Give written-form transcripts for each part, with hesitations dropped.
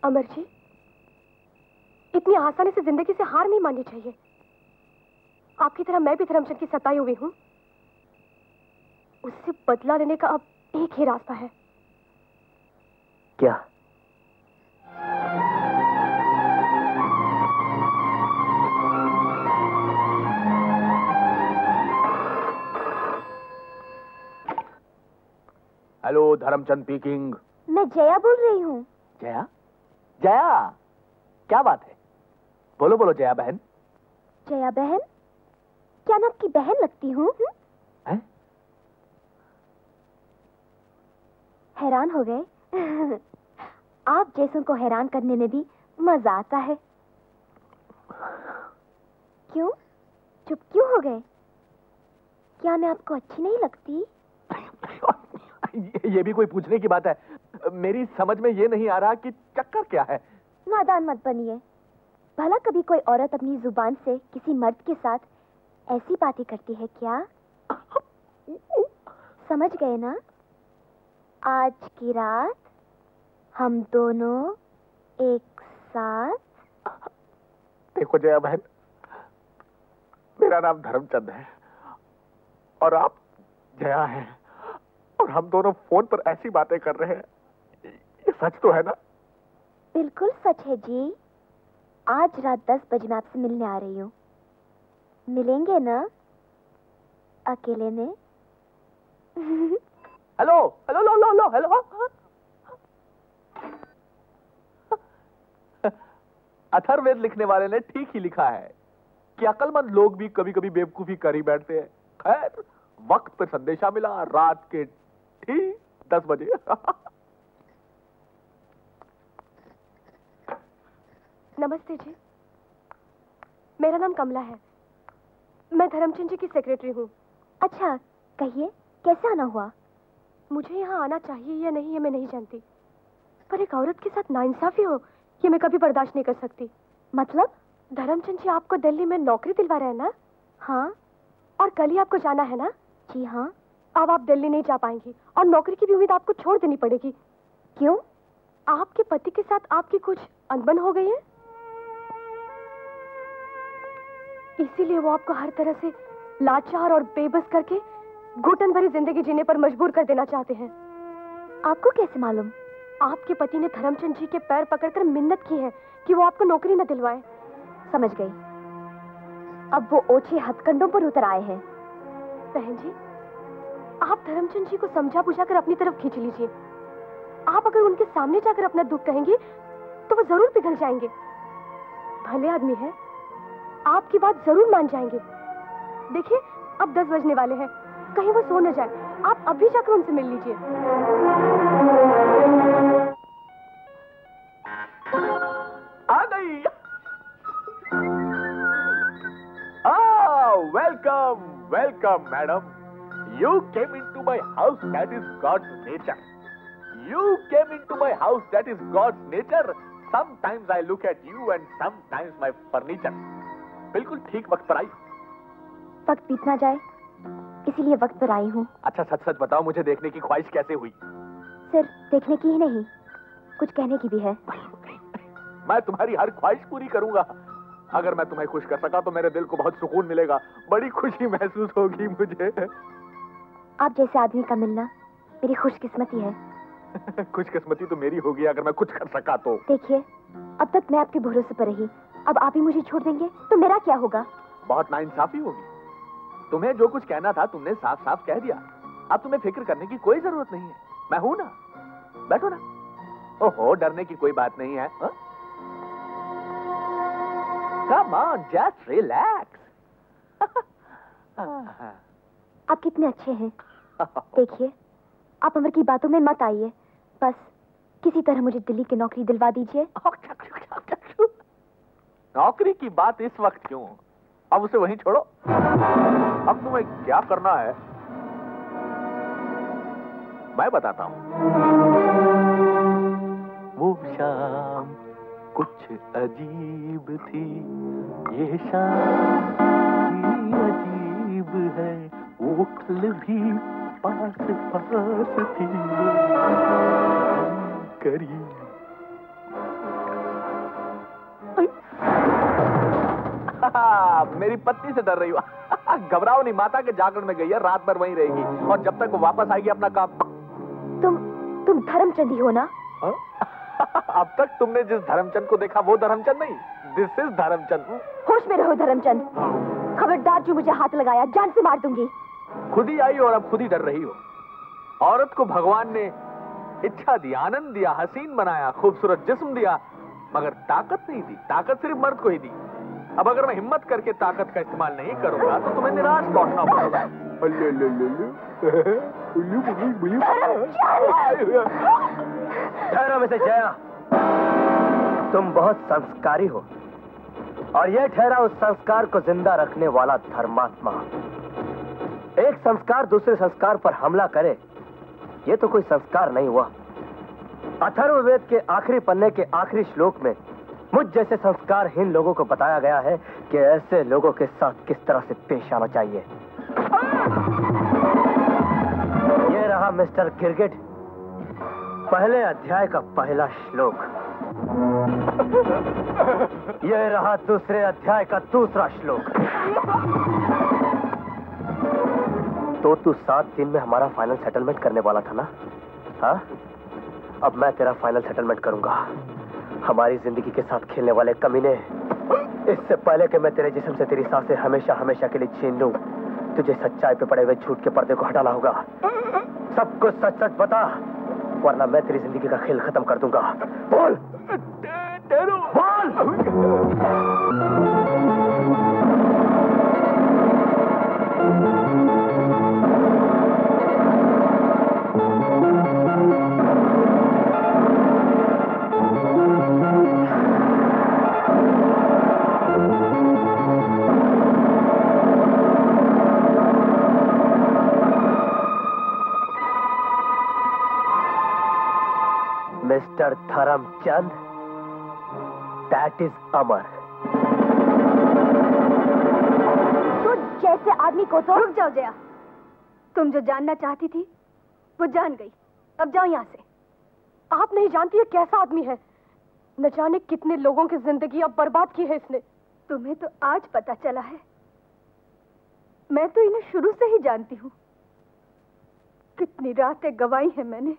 अमर जी, इतनी आसानी से जिंदगी से हार नहीं माननी चाहिए। आपकी तरह मैं भी धर्मचंद की सताई हुई हूं। उससे बदला लेने का अब एक ही रास्ता है। क्या? Hello, Dharamchand speaking. मैं जया बोल रही हूँ। जया? जया, क्या बात है? बोलो बोलो जया बहन। जया बहन? क्या मैं आपकी बहन लगती हूँ? हैरान हो गए? आप जैसों को हैरान करने में भी मजा आता है। क्यों? चुप क्यों हो गए? क्या मैं आपको अच्छी नहीं लगती? ये भी कोई पूछने की बात है? मेरी समझ में ये नहीं आ रहा कि चक्कर क्या है। नादान मत बनिए। भला कभी कोई औरत अपनी जुबान से किसी मर्द के साथ ऐसी बातें करती है क्या? समझ गए ना? आज की रात हम दोनों एक साथ। देखो जया बहन, मेरा नाम धर्मचंद है और आप जया हैं, और हम दोनों फोन पर ऐसी बातें कर रहे हैं। ये सच तो है ना? बिल्कुल सच है जी। आज रात 10 बजे मैं आपसे मिलने आ रही हूँ। मिलेंगे ना अकेले में? हेलो हेलो लो लो लो हेलो। अथर्ववेद लिखने वाले ने ठीक ही लिखा है कि अक्लमंद लोग भी कभी कभी बेवकूफी कर ही बैठते हैं। खैर, वक्त पर संदेशा मिला रात के ठीक 10 बजे। नमस्ते जी, मेरा नाम कमला है। मैं धर्मचंद जी की सेक्रेटरी हूँ। अच्छा, कहिए कैसे आना हुआ? मुझे यहाँ आना चाहिए या नहीं ये मैं नहीं जानती, पर एक औरत के साथ नाइंसाफी हो ये मैं कभी बर्दाश्त नहीं कर सकती। मतलब? धर्मचंद जी आपको दिल्ली में नौकरी दिलवा रहे हैं ना? हाँ। और कल ही आपको जाना है ना? जी हाँ। अब आप दिल्ली नहीं जा पाएंगी और नौकरी की भी उम्मीद आपको छोड़ देनी पड़ेगी। क्यों? आपके पति के साथ आपकी कुछ अनबन हो गई है, इसीलिए वो आपको हर तरह से लाचार और बेबस करके घुटन भरी जिंदगी जीने पर मजबूर कर देना चाहते हैं। आपको कैसे मालूम? आपके पति ने धर्मचंद जी के पैर पकड़कर मिन्नत की है कि वो आपको नौकरी न दिलवाए। समझ गई। अब वो ओछे हथकंडों पर उतर आए हैं। बहन जी, आप धर्मचंद जी को समझा बुझा कर अपनी तरफ खींच लीजिए। आप अगर उनके सामने जाकर अपना दुख कहेंगी तो वो जरूर पिघल जाएंगे। भले आदमी है, आपकी बात जरूर मान जाएंगे। देखिए, अब 10 बजने वाले हैं, कहीं वो सो न जाए। आप अभी जाकर उनसे मिल लीजिए। आ गई। Welcome welcome madam. You came into my house, that is God's nature. You came into my house, that is God's nature. Sometimes I look at you and sometimes my furniture. बिल्कुल ठीक वक्त पर आई। वक्त बीत ना जाए इसीलिए वक्त पर आई हूँ। अच्छा सच सच बताओ, मुझे देखने की ख्वाहिश कैसे हुई? सिर्फ देखने की ही नहीं, कुछ कहने की भी है। मैं तुम्हारी हर ख्वाहिश पूरी करूंगा। अगर मैं तुम्हें खुश कर सका तो मेरे दिल को बहुत सुकून मिलेगा, बड़ी खुशी महसूस होगी मुझे। आप जैसे आदमी का मिलना मेरी खुशकिस्मती है। खुशकिस्मती तो मेरी होगी अगर मैं कुछ कर सका तो। देखिए, अब तक मैं आपके भरोसे पर रही, अब आप ही मुझे छोड़ देंगे तो मेरा क्या होगा? बहुत नाइंसाफी होगी। तुम्हें जो कुछ कहना था तुमने साफ साफ कह दिया। अब तुम्हें फिक्र करने की कोई जरूरत नहीं है, मैं हूं ना। बैठो ना। ओहो, डरने की कोई बात नहीं है। Come on, just relax. आप कितने अच्छे हैं। देखिए, आप अमर की बातों में मत आइए, बस किसी तरह मुझे दिल्ली की नौकरी दिलवा दीजिए। नौकरी की बात इस वक्त क्यों? अब उसे वहीं छोड़ो। अब तुम्हें क्या करना है मैं बताता हूं। वो शाम कुछ अजीब थी, ये शाम अजीब है, वो कल भी पास पास थी, करीब मेरी पत्नी से डर रही हो? घबराओ नहीं, माता के जागरण में गई है, रात भर वहीं रहेगी और जब तक वो वापस आएगी अपना काम। तुम धर्मचंद ही हो ना? अब तक तुमने जिस धर्मचंद को देखा वो धर्मचंद नहीं, दिस इज धर्मचंद। होश में रहो धर्मचंद, खबरदार जो मुझे हाथ लगाया जान से मार दूंगी। खुद ही आई और अब खुद ही डर रही हो। औरत को भगवान ने इच्छा दी, आनंद दिया, हसीन बनाया, खूबसूरत जिस्म दिया, मगर ताकत नहीं दी। ताकत सिर्फ मर्द को ही दी। अब अगर मैं हिम्मत करके ताकत का इस्तेमाल नहीं करूंगा तो तुम्हें निराश लौटना पड़ेगा। ठहरो मिसेस जया, तुम बहुत संस्कारी हो और यह ठहरा उस संस्कार को जिंदा रखने वाला धर्मात्मा। एक संस्कार दूसरे संस्कार पर हमला करे, यह तो कोई संस्कार नहीं हुआ। अथर्ववेद के आखिरी पन्ने के आखिरी श्लोक में मुझ जैसे संस्कारहीन लोगों को बताया गया है कि ऐसे लोगों के साथ किस तरह से पेश आना चाहिए। यह रहा मिस्टर गिरगिट, पहले अध्याय का पहला श्लोक। यह रहा दूसरे अध्याय का दूसरा श्लोक। तो तू 7 दिन में हमारा फाइनल सेटलमेंट करने वाला था ना? हाँ, अब मैं तेरा फाइनल सेटलमेंट करूंगा। हमारी जिंदगी के साथ खेलने वाले कमीने, इससे पहले कि मैं तेरे जिस्म से तेरी सांसें हमेशा हमेशा के लिए छीन लूं, तुझे सच्चाई पे पड़े हुए झूठ के पर्दे को हटाना होगा। सब कुछ सच सच बता, वरना मैं तेरी जिंदगी का खेल खत्म कर दूंगा। बोल मिस्टर धर्मचंद, दैट इज अमर। तो जैसे आदमी को तो रुक जाओ जया, तुम जो जानना चाहती थी वो जान गई। अब जाओ यहाँ से। आप नहीं जानती है कैसा आदमी है। न जाने कितने लोगों की जिंदगी अब बर्बाद की है इसने। तुम्हें तो आज पता चला है, मैं तो इन्हें शुरू से ही जानती हूँ। कितनी रातें गवाई है मैंने,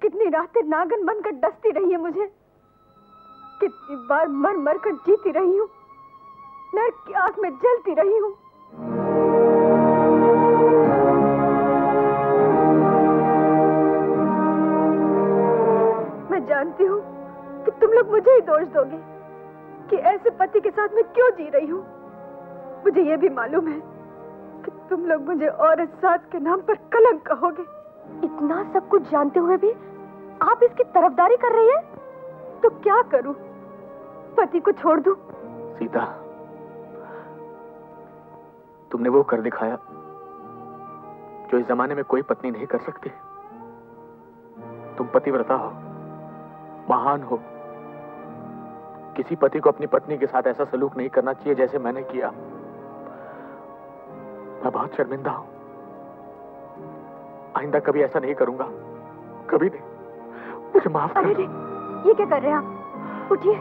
कितनी रातें नागन बनकर डसती रही है मुझे, कितनी बार मर मर कर जीती रही हूँ, नरक की आग में जलती रही हूँ। मैं जानती हूँ कि तुम लोग मुझे ही दोष दोगे कि ऐसे पति के साथ मैं क्यों जी रही हूँ। मुझे ये भी मालूम है कि तुम लोग मुझे औरत साथ के नाम पर कलंक कहोगे। इतना सब कुछ जानते हुए भी आप इसकी तरफदारी कर रही है, तो क्या करूं? पति को छोड़ दूं? सीता, तुमने वो कर दिखाया जो इस जमाने में कोई पत्नी नहीं कर सकती। तुम पतिव्रता हो, महान हो। किसी पति को अपनी पत्नी के साथ ऐसा सलूक नहीं करना चाहिए जैसे मैंने किया। मैं बहुत शर्मिंदा हूं। आइंदा कभी ऐसा नहीं करूंगा, कभी नहीं। मुझे माफ कर। अरे ये क्या कर रहे हैं आप? उठिए।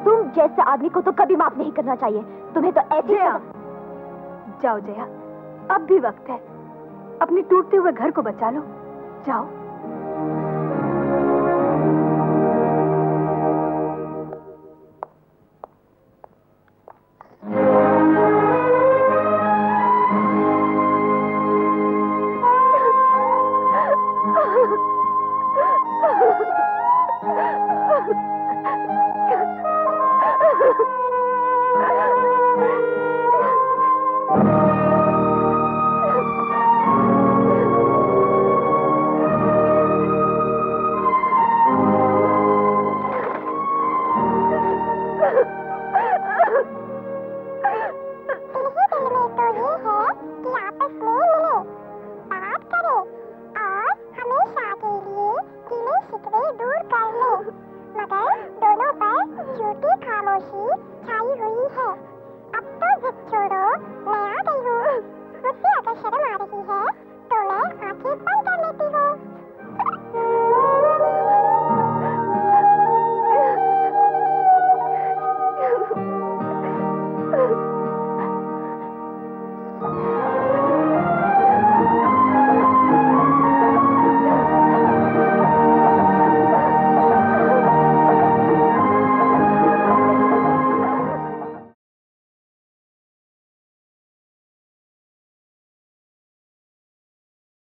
तुम जैसे आदमी को तो कभी माफ नहीं करना चाहिए। तुम्हें तो ऐसे जाओ जया, अब भी वक्त है। अपने टूटते हुए घर को बचा लो। जाओ।